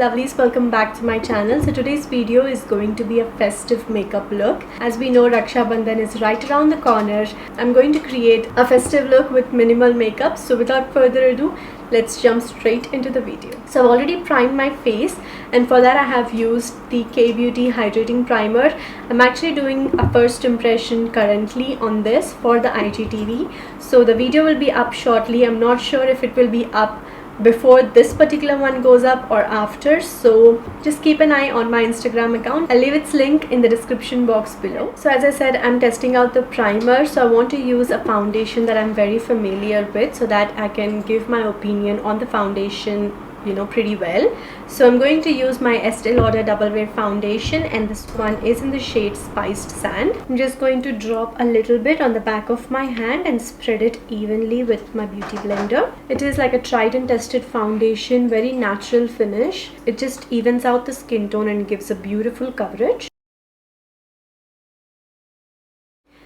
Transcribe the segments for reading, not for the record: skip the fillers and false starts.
lovelies, welcome back to my channel. So today's video is going to be a festive makeup look. As we know, Raksha Bandhan is right around the corner. I'm going to create a festive look with minimal makeup. So without further ado, let's jump straight into the video. So I've already primed my face, and for that I have used the K-Beauty Hydrating Primer. I'm actually doing a first impression currently on this for the IGTV. So the video will be up shortly. I'm not sure if it will be up before this particular one goes up or after, so just keep an eye on my Instagram account. I'll leave its link in the description box below. So as I said, I'm testing out the primer, so I want to use a foundation that I'm very familiar with so that I can give my opinion on the foundation, you know, pretty well. So I'm going to use my Estee Lauder Double Wear foundation, and this one is in the shade Spiced Sand. I'm just going to drop a little bit on the back of my hand and spread it evenly with my beauty blender. It is like a tried and tested foundation, very natural finish. It just evens out the skin tone and gives a beautiful coverage.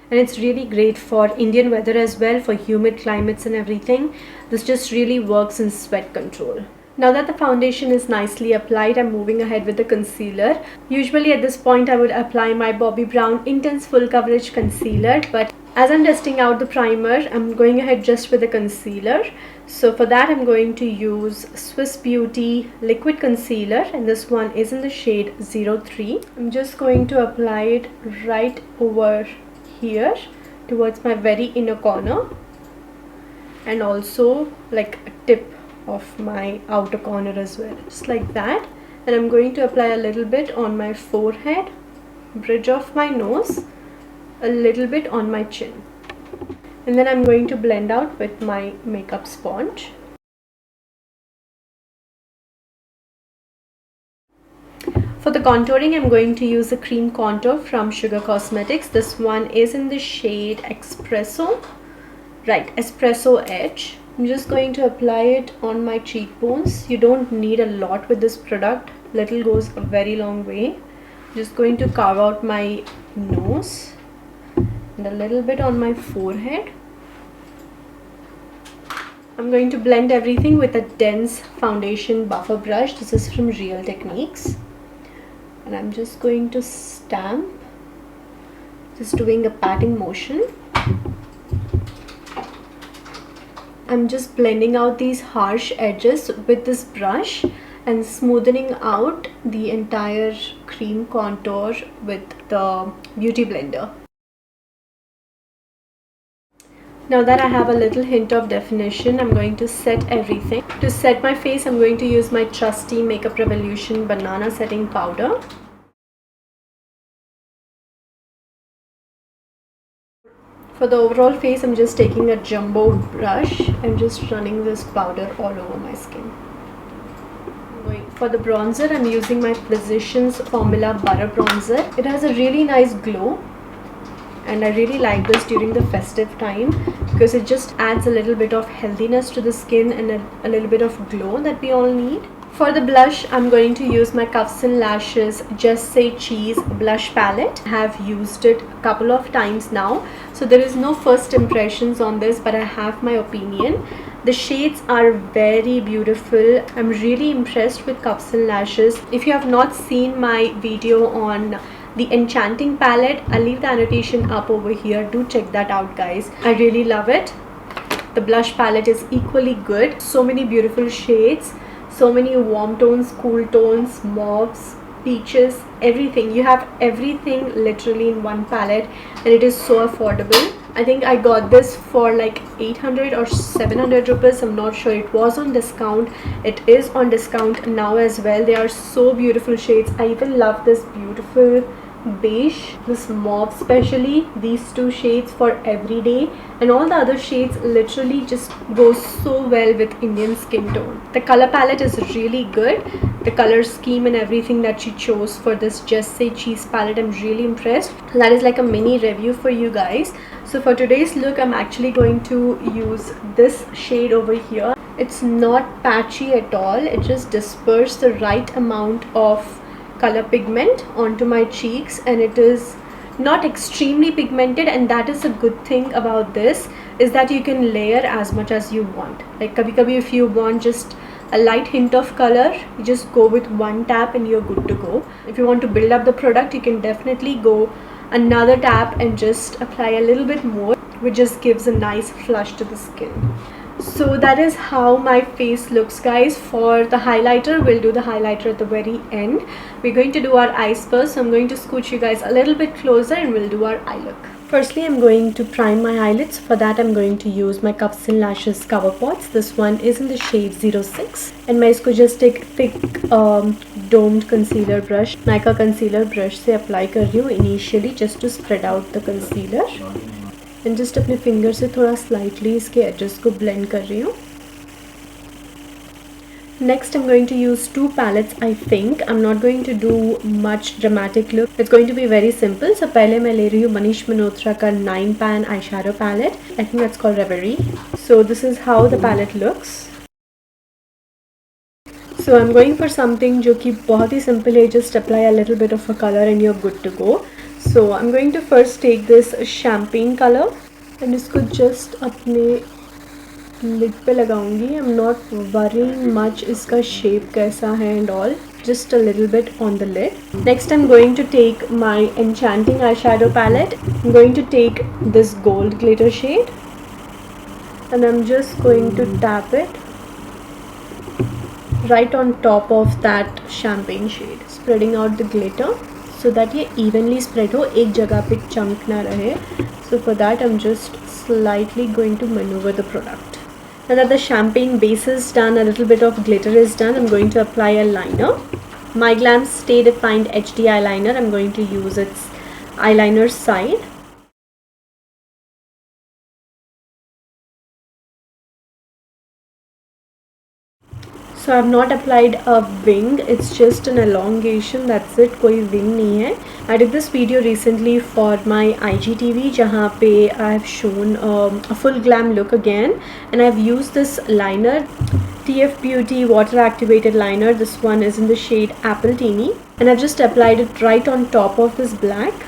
And it's really great for Indian weather as well, for humid climates and everything. This just really works in sweat control. Now that the foundation is nicely applied, I'm moving ahead with the concealer. Usually at this point I would apply my Bobbi Brown Intense Full Coverage Concealer, but as I'm testing out the primer, I'm going ahead just with the concealer. So for that I'm going to use Swiss Beauty Liquid Concealer, and this one is in the shade 03. I'm just going to apply it right over here towards my very inner corner, and also like a tip of my outer corner as well, just like that. And I'm going to apply a little bit on my forehead, bridge of my nose, a little bit on my chin, and then I'm going to blend out with my makeup sponge. For the contouring, I'm going to use a cream contour from Sugar Cosmetics. This one is in the shade Espresso Edge. I'm just going to apply it on my cheekbones. You don't need a lot with this product. Little goes a very long way. I'm just going to carve out my nose and a little bit on my forehead. I'm going to blend everything with a dense foundation buffer brush. This is from Real Techniques. And I'm just going to stamp, just doing a patting motion. I'm just blending out these harsh edges with this brush and smoothing out the entire cream contour with the beauty blender. Now that I have a little hint of definition, I'm going to set everything. To set my face, I'm going to use my trusty Makeup Revolution Banana Setting Powder. For the overall face, I'm just taking a jumbo brush and just running this powder all over my skin. For the bronzer, I'm using my Physicians Formula Butter Bronzer. It has a really nice glow, and I really like this during the festive time because it just adds a little bit of healthiness to the skin and a little bit of glow that we all need. For the blush, I'm going to use my Cuffs and Lashes Just Say Cheese blush palette. I have used it a couple of times now, so there is no first impressions on this, but I have my opinion. The shades are very beautiful. I'm really impressed with Cuffs and Lashes. If you have not seen my video on the Enchanting palette, I'll leave the annotation up over here. Do check that out, guys. I really love it. The blush palette is equally good. So many beautiful shades. So many warm tones, cool tones, mauves, peaches, everything. You have everything literally in one palette, and it is so affordable. I think I got this for like 800 or 700 rupees. I'm not sure. It was on discount. It is on discount now as well. They are so beautiful shades. I even love this beautiful beige, this mauve especially. These two shades for everyday, and all the other shades literally just go so well with Indian skin tone. The color palette is really good. The color scheme and everything that she chose for this Just Say Cheese palette, I'm really impressed. That is like a mini review for you guys. So for today's look, I'm actually going to use this shade over here. It's not patchy at all. It just disperses the right amount of color pigment onto my cheeks, and it is not extremely pigmented, and that is a good thing about this, is that you can layer as much as you want. Like kabhi kabhi if you want just a light hint of color, you just go with one tap and you're good to go. If you want to build up the product, you can definitely go another tap and just apply a little bit more, which just gives a nice flush to the skin. So that is how my face looks, guys. For the highlighter, we'll do the highlighter at the very end. We're going to do our eyes first, so I'm going to scooch you guys a little bit closer and we'll do our eye look. Firstly, I'm going to prime my eyelids. For that, I'm going to use my Cups and Lashes Cover Pots. This one is in the shade 06. And मैं इसको just एक thick domed concealer brush, Nykaa concealer brush से apply कर रही हूँ initially, just to spread out the concealer. And just अपने finger से थोड़ा slightly इसके edges को blend कर रही हूँ. Next, I'm going to use two palettes. I think I'm not going to do much dramatic look. It's going to be very simple. So पहले मैं ले रही हूँ Manish Malhotra का 9 pan eyeshadow palette. I think that's called Reverie. So this is how the palette looks. So I'm going for something जो कि बहुत ही simple है. Just apply a little bit of a color and you're good to go. So I'm going to first take this champagne color and इसको just अपने lid पे लगाऊंगी. I'm not worrying much इसका shape कैसा है and all. Just a little bit on the lid. Next, I'm going to take my Enchanting eyeshadow palette. I'm going to take this gold glitter shade and I'm just going to tap it right on top of that champagne shade, spreading out the glitter so that ये evenly spread हो, एक जगह पे chunk ना रहे. So for that, I'm just slightly going to maneuver the product. Now that the champagne base is done, a little bit of glitter is done, I'm going to apply a liner. My Glam Stay Defined HD eyeliner. I'm going to use its eyeliner side. So I've not applied a wing, it's just an elongation, that's it, कोई wing नहीं है. I did this video recently for my IGTV जहाँ पे I've shown a full glam look again, and I've used this liner, TF Beauty water activated liner. This one is in the shade Apple Teeny, and I've just applied it right on top of this black.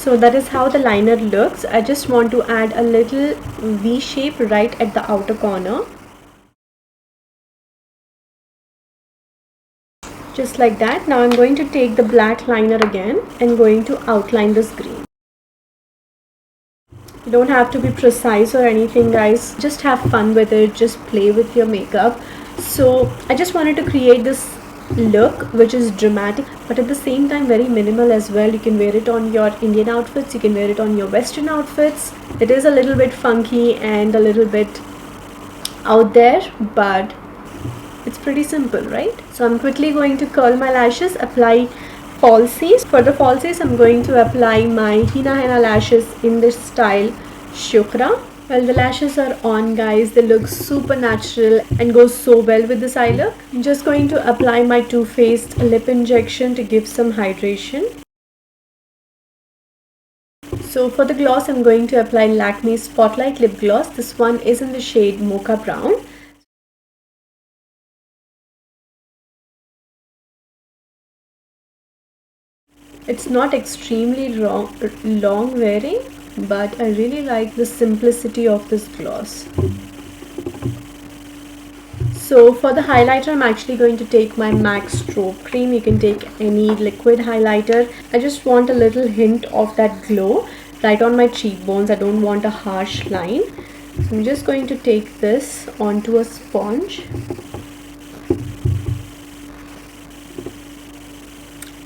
So that is how the liner looks. I just want to add a little V shape right at the outer corner. Just like that. Now I'm going to take the black liner again and going to outline this green. You don't have to be precise or anything, guys. Just have fun with it. Just play with your makeup. So I just wanted to create this look which is dramatic but at the same time very minimal as well. You can wear it on your Indian outfits, you can wear it on your Western outfits. It is a little bit funky and a little bit out there, but it's pretty simple, right? So I'm quickly going to curl my lashes, apply falsies. For the falsies, I'm going to apply my Hina Henna lashes in this style Shukra. Well, the lashes are on, guys. They look super natural and go so well with this eye look. I'm just going to apply my Too Faced lip injection to give some hydration. So for the gloss, I'm going to apply Lakme Spotlight Lip Gloss. This one is in the shade Mocha Brown. It's not extremely long wearing, but I really like the simplicity of this gloss. So for the highlighter, I'm actually going to take my MAC Strobe Cream. You can take any liquid highlighter. I just want a little hint of that glow right on my cheekbones. I don't want a harsh line. So I'm just going to take this onto a sponge.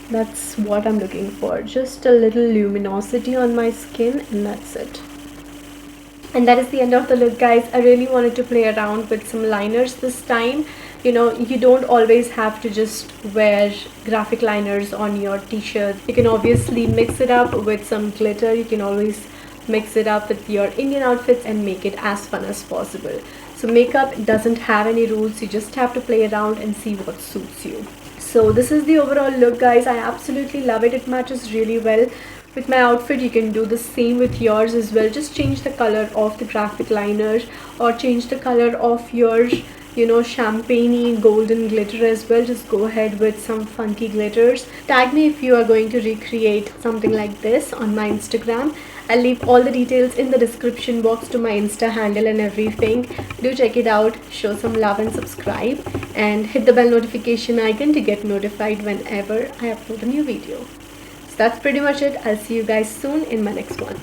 That's what I'm looking for. Just a little luminosity on my skin, and that's it. And that is the end of the look, guys. I really wanted to play around with some liners this time. You know, you don't always have to just wear graphic liners on your t-shirt. You can obviously mix it up with some glitter. You can always mix it up with your Indian outfits and make it as fun as possible. So makeup doesn't have any rules. You just have to play around and see what suits you. So this is the overall look, guys. I absolutely love it. It matches really well with my outfit. You can do the same with yours as well. Just change the color of the graphic liner or change the color of your, you know, champagne golden glitter as well. Just go ahead with some funky glitters. Tag me if you are going to recreate something like this on my Instagram. I'll leave all the details in the description box to my Insta handle and everything. Do check it out, show some love and subscribe, and hit the bell notification icon to get notified whenever I upload a new video. So that's pretty much it. I'll see you guys soon in my next one.